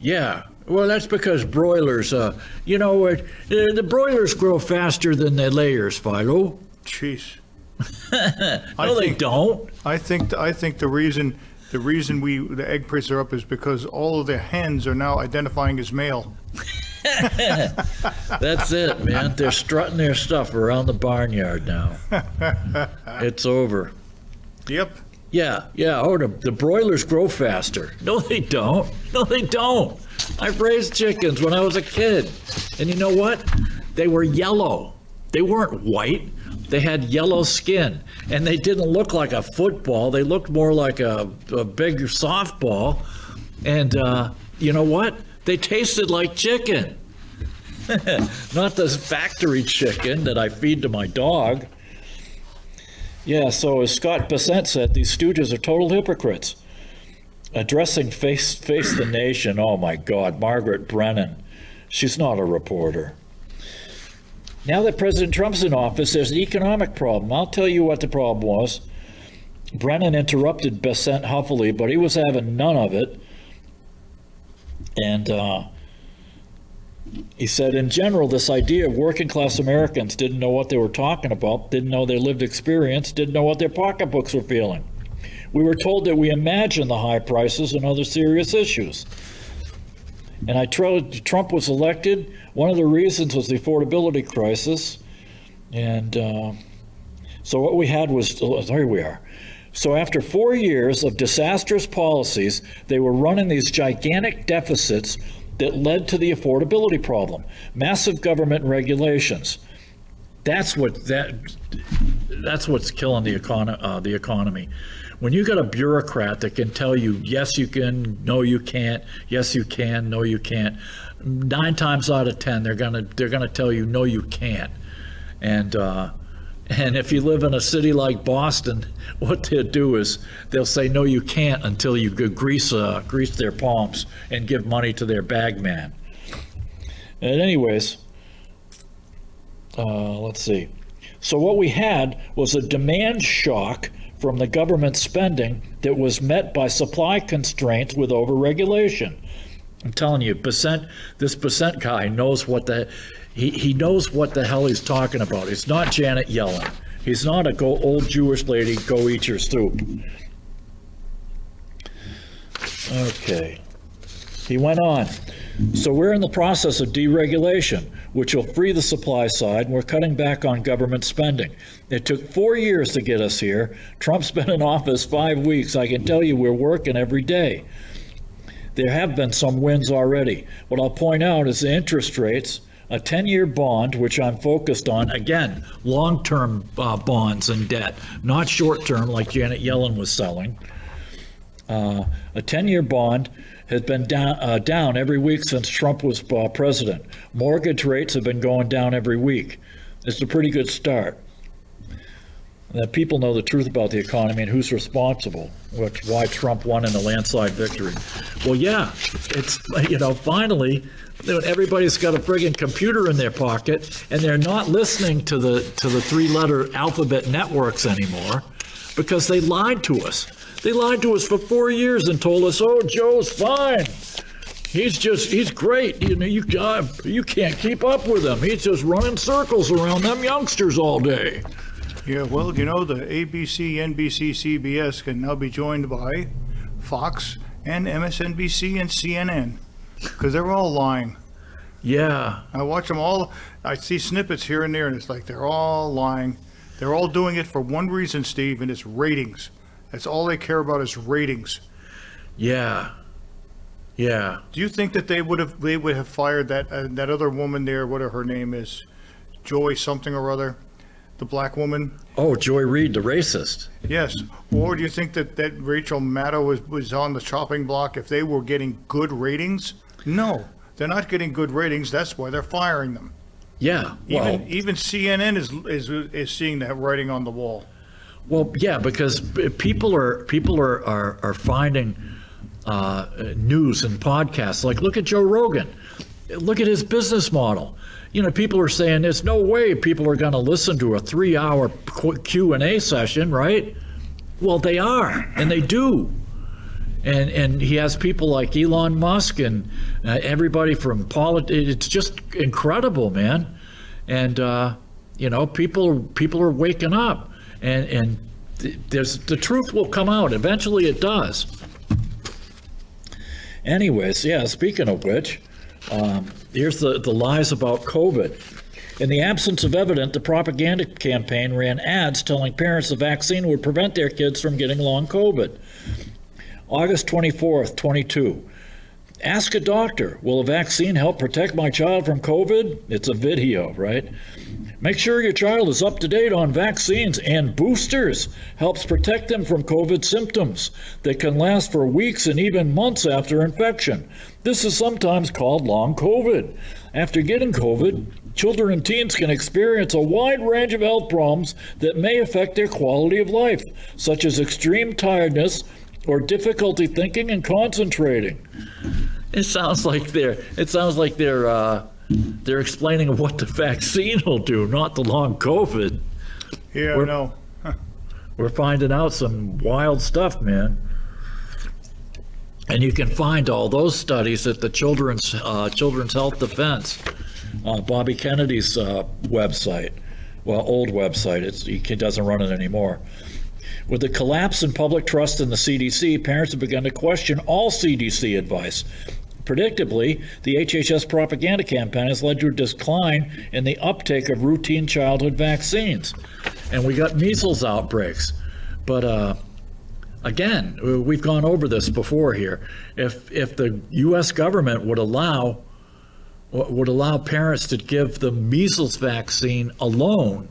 C: Yeah, well, that's because broilers, the broilers grow faster than the layers, Philo.
I: Jeez.
C: They don't.
I: I think the reason the egg prices are up is because all of the hens are now identifying as male.
C: That's it, man. They're strutting their stuff around the barnyard now. It's over.
I: Yep.
C: Yeah. Oh, the broilers grow faster. No, they don't. I've raised chickens when I was a kid. And you know what? They were yellow. They weren't white. They had yellow skin. And they didn't look like a football. They looked more like a big softball. And you know what? They tasted like chicken. Not the factory chicken that I feed to my dog. Yeah, so as Scott Bessent said, these stooges are total hypocrites. Addressing Face the Nation, oh my God, Margaret Brennan. She's not a reporter. Now that President Trump's in office, there's an economic problem. I'll tell you what the problem was. Brennan interrupted Bessent huffily, but he was having none of it. And he said, in general, this idea of working class Americans didn't know what they were talking about, didn't know their lived experience, didn't know what their pocketbooks were feeling. We were told that we imagined the high prices and other serious issues. And Trump was elected. One of the reasons was the affordability crisis. And so what we had was, here we are. So after 4 years of disastrous policies, they were running these gigantic deficits that led to the affordability problem. Massive government regulations. That's what's killing the economy. When you got a bureaucrat that can tell you, yes, you can, no, you can't, yes, you can, no, you can't, 9 times out of 10, they're gonna tell you, no, you can't. And if you live in a city like Boston, what they'll do is they'll say, no, you can't, until you grease their palms and give money to their bag man. And anyways, let's see. So what we had was a demand shock from the government spending that was met by supply constraints with overregulation. I'm telling you, this Bessent guy knows what he knows what the hell he's talking about. It's not Janet Yellen. He's not a old Jewish lady, go eat your soup. Okay. He went on. So we're in the process of deregulation, which will free the supply side, and we're cutting back on government spending. It took 4 years to get us here. Trump's been in office 5 weeks. I can tell you we're working every day. There have been some wins already. What I'll point out is the interest rates, a 10-year bond, which I'm focused on, again, long-term bonds and debt, not short-term like Janet Yellen was selling. A 10-year bond has been down every week since Trump was president. Mortgage rates have been going down every week. It's a pretty good start. That people know the truth about the economy and who's responsible, which why Trump won in a landslide victory. Well, yeah, it's, finally, everybody's got a friggin' computer in their pocket, and they're not listening to the 3-letter alphabet networks anymore because they lied to us. They lied to us for 4 years and told us, oh, Joe's fine. He's great. You can't keep up with him. He's just running circles around them youngsters all day.
I: Yeah, well, the ABC, NBC, CBS can now be joined by Fox and MSNBC and CNN because they're all lying.
C: Yeah.
I: I watch them all. I see snippets here and there, and it's like they're all lying. They're all doing it for one reason, Steve, and it's ratings. That's all they care about is ratings.
C: Yeah. Yeah.
I: Do you think that they would have fired that other woman there, whatever her name is, Joy something or other, the black woman?
C: Oh, Joy Reid, the racist.
I: Yes. Or do you think that Rachel Maddow was on the chopping block if they were getting good ratings? No, they're not getting good ratings. That's why they're firing them.
C: Yeah.
I: Even CNN is seeing that writing on the wall.
C: Well, yeah, because people are finding news and podcasts. Like, look at Joe Rogan. Look at his business model. People are saying there's no way people are going to listen to a 3-hour Q&A session, right? Well, they are, and they do. And he has people like Elon Musk and everybody from politics. It's just incredible, man. And people are waking up. And the truth will come out. Eventually it does. Anyways, yeah, speaking of which, here's the lies about COVID. In the absence of evidence, the propaganda campaign ran ads telling parents the vaccine would prevent their kids from getting long COVID. August 24th, 22. Ask a doctor, will a vaccine help protect my child from COVID? It's a video, right? Make sure your child is up to date on vaccines and boosters. Helps protect them from COVID symptoms that can last for weeks and even months after infection. This is sometimes called long COVID. After getting COVID, children and teens can experience a wide range of health problems that may affect their quality of life, such as extreme tiredness or difficulty thinking and concentrating. It sounds like they're explaining what the vaccine will do, not the long COVID.
I: Yeah, no.
C: We're finding out some wild stuff, man. And you can find all those studies at the Children's Health Defense, Bobby Kennedy's website. Well, old website. He doesn't run it anymore. With the collapse in public trust in the CDC, parents have begun to question all CDC advice. Predictably, the HHS propaganda campaign has led to a decline in the uptake of routine childhood vaccines. And we got measles outbreaks. But again, we've gone over this before here. If the U.S. government would allow parents to give the measles vaccine alone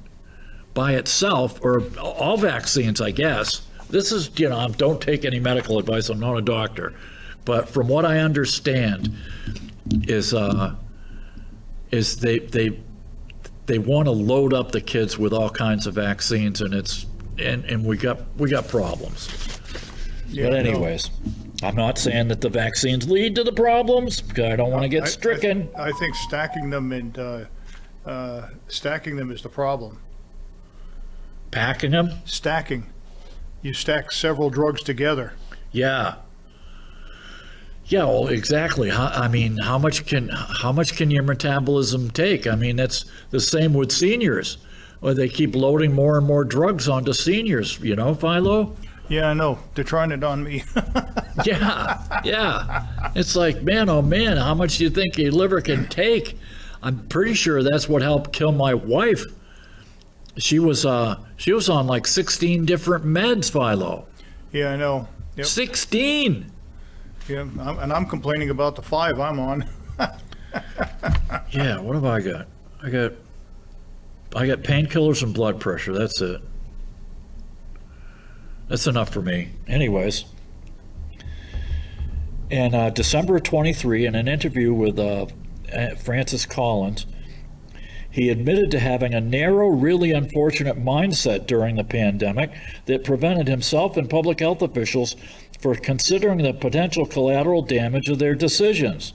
C: by itself, or all vaccines, I guess. This is, don't take any medical advice. I'm not a doctor. But from what I understand is they want to load up the kids with all kinds of vaccines, and we got problems.
I: Yeah,
C: but anyways, no. I'm not saying that the vaccines lead to the problems, because I don't want to get stricken.
I: I think stacking them is the problem.
C: Packing them?
I: Stacking. You stack several drugs together.
C: Yeah. Yeah, well, exactly. How much can your metabolism take? I mean, that's the same with seniors. Or they keep loading more and more drugs onto seniors, Philo?
I: Yeah, I know. They're trying it on me.
C: Yeah. It's like, man, oh man, how much do you think your liver can take? I'm pretty sure that's what helped kill my wife. She was on like 16 different meds, Philo.
I: Yeah, I know. Yep.
C: 16.
I: Yeah, and I'm complaining about the 5 I'm on.
C: Yeah, what have I got? I got painkillers and blood pressure. That's it. That's enough for me. Anyways, in December of 23, in an interview with Francis Collins, he admitted to having a narrow, really unfortunate mindset during the pandemic that prevented himself and public health officials for considering the potential collateral damage of their decisions.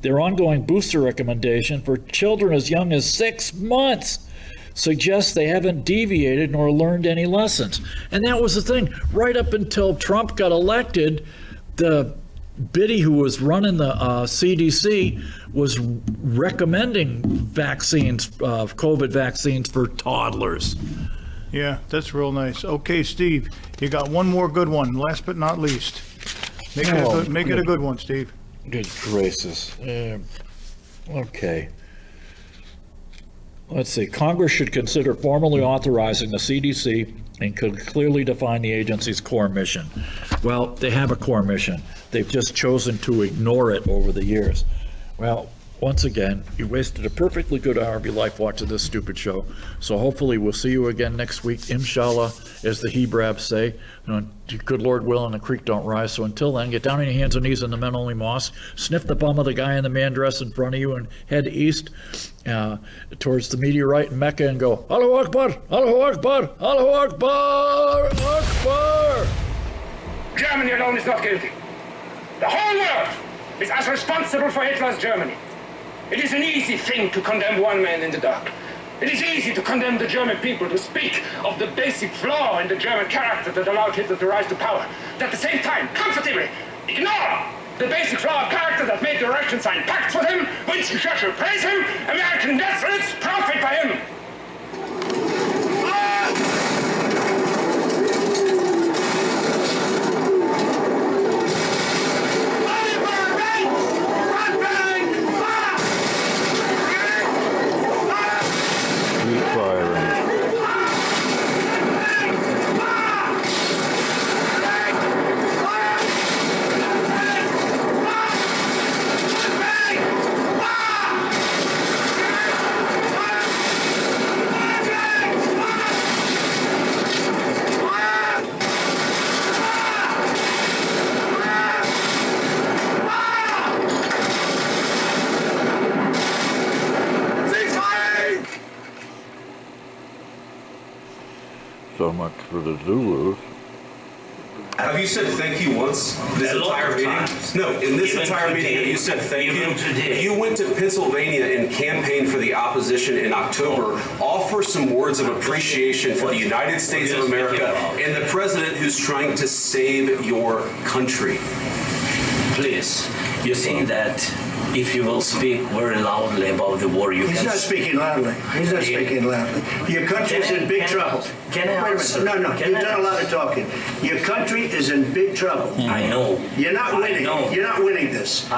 C: Their ongoing booster recommendation for children as young as 6 months suggests they haven't deviated nor learned any lessons. And that was the thing. Right up until Trump got elected, the Biddy, who was running the CDC, was recommending vaccines, COVID vaccines for toddlers.
I: Yeah, that's real nice. Okay, Steve, you got one more good one, last but not least. Make it a good one, Steve.
C: Good gracious. Okay. Let's see. Congress should consider formally authorizing the CDC and could clearly define the agency's core mission. Well, they have a core mission. They've just chosen to ignore it over the years. Well, once again, you wasted a perfectly good hour of your life watching this stupid show. So hopefully we'll see you again next week, inshallah, as the Hebrabs say. Good Lord willing, the creek don't rise. So until then, get down on your hands and knees in the men-only mosque, sniff the bum of the guy in the man dress in front of you, and head east towards the meteorite in Mecca and go, Allahu Akbar, Allahu Akbar, Allahu Akbar, Akbar.
B: Germany alone is not guilty. The whole world is as responsible for Hitler's Germany. It is an easy thing to condemn one man in the dark. It is easy to condemn the German people, to speak of the basic flaw in the German character that allowed Hitler to rise to power. But at the same time, comfortably ignore the basic flaw of character that made the Russians sign pacts with him, Winston Churchill praise him, American despots profit by him.
C: so much for the Zulus.
D: Have you said thank you once this
E: A lot
D: entire
E: of
D: meeting?
E: times.
D: No, in this
E: Even
D: entire meeting,
E: today.
D: have you said thank
E: Even
D: you?
E: today.
D: You went to Pennsylvania and campaigned for the opposition in October. Offer some words of appreciation for the United States of America and the president who's trying to save your country.
E: Please, you think that if you will speak very loudly about the war, you
F: He's
E: can...
F: not speaking loudly. He's not speaking loudly. Your country's in big trouble.
E: Can I
F: Wait a
E: answer?
F: minute. No,
E: Can
F: you've
E: I
F: done a lot of talking. Your country is in big trouble.
E: I know.
F: You're not winning.
E: I know.
F: You're not winning this.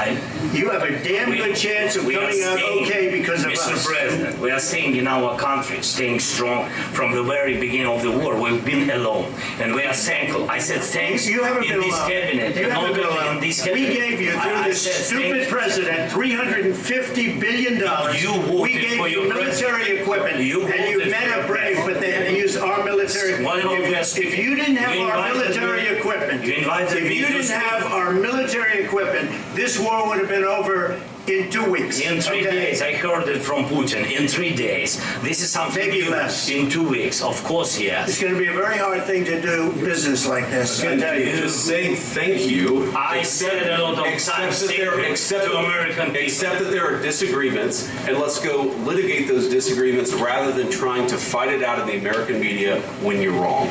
F: You have a damn good chance of
E: we are
F: coming out
E: staying-
F: okay because of
E: Mr.
F: us.
E: President, we are staying in our country, staying strong from the very beginning of the war. We've been alone, and we are thankful. I said thanks
F: You haven't
E: in
F: been
E: this
F: alone.
E: cabinet.
F: You
E: and
F: haven't
E: not
F: been
E: only
F: alone.
E: in this
F: We
E: cabinet.
F: gave you, through
E: I
F: this
E: said
F: stupid
E: thank-
F: president, $350 billion.
E: You voted
F: We gave
E: for
F: you
E: your
F: military
E: president.
F: equipment,
E: You
F: and you
E: voted
F: men
E: for
F: are
E: your
F: brave, but they had to use our military.
E: What about
F: If you didn't have
E: You
F: our
E: invited
F: military
E: me-
F: equipment,
E: you invited
F: if
E: me
F: you
E: to
F: didn't
E: speak.
F: have our military equipment, this war would have been over in 2 weeks.
E: In 3
F: okay?
E: days, I heard it from Putin. In 3 days, this is something
F: Maybe
E: new.
F: less.
E: In 2 weeks, of course,
F: It's
E: yes.
F: going to be a very hard thing to do business like this. I
D: And
F: tell you.
D: just saying thank you.
E: I said it a lot of
D: Except
E: times
D: that there-
E: secretly
D: except-
E: to American people.
D: Except that there are disagreements, and let's go litigate those disagreements rather than trying to fight it out in the American media when you're wrong.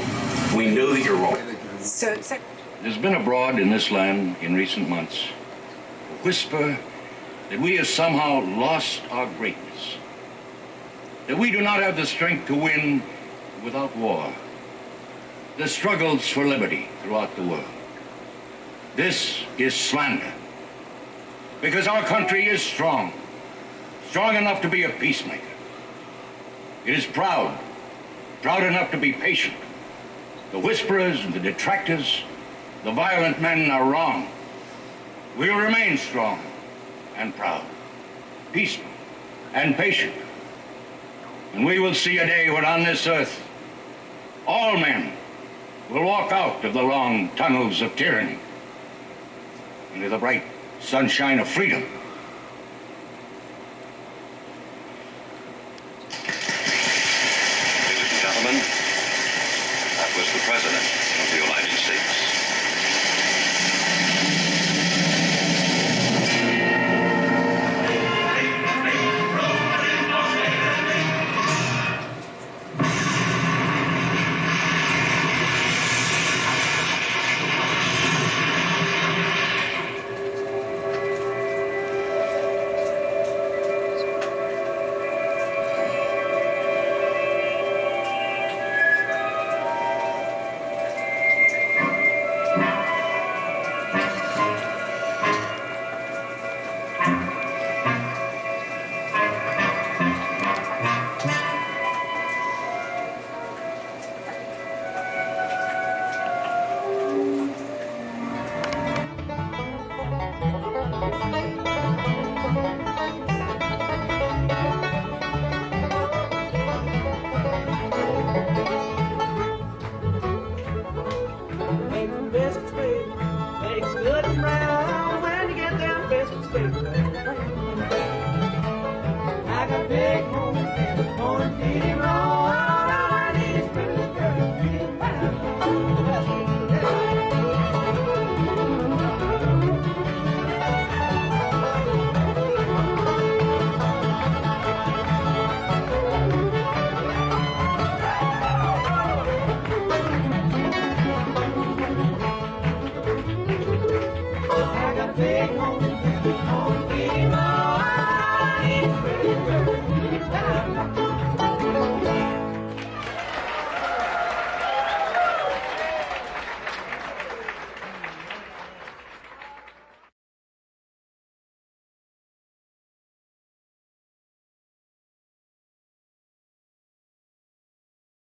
D: We know that you're wrong.
J: So,
G: There's been abroad in this land in recent months a whisper that we have somehow lost our greatness, that we do not have the strength to win without war, the struggles for liberty throughout the world. This is slander, because our country is strong enough to be a peacemaker. It is proud enough to be patient. The whisperers and the detractors, the violent men are wrong. We will remain strong and proud, peaceful and patient. And we will see a day when on this earth, all men will walk out of the long tunnels of tyranny into the bright sunshine of freedom.